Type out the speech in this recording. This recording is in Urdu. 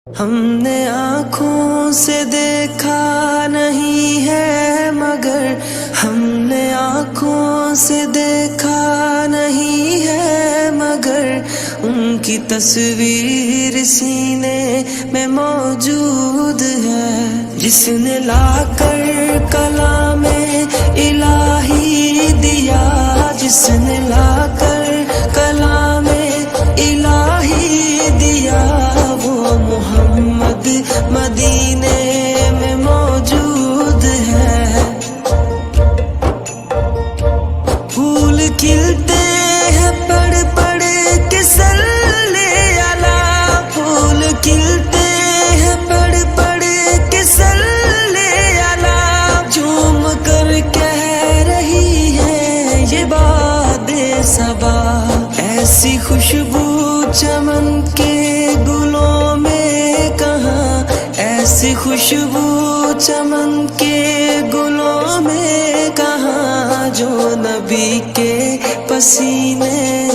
ہم نے آنکھوں سے دیکھا نہیں ہے مگر ہم نے آنکھوں سے دیکھا نہیں ہے مگر ان کی تصویر سینے میں موجود ہے، جس نے لا کر کلام الہی دیا، جس نے لا کر کلام الہی دیا، وہ محمد مدینے میں موجود ہے۔ پھول کھلتے ہیں پڑھ پڑھ کے صلی علی، پھول کھلتے ہیں پڑھ پڑھ کے صلی علی، جھوم کر کہہ رہی ہے یہ باد صبا، ایسی خوشبو چمن کے گلوں میں کہاں، ایسی خوشبو چمن کے گلوں میں کہاں، جو نبی کے پسینے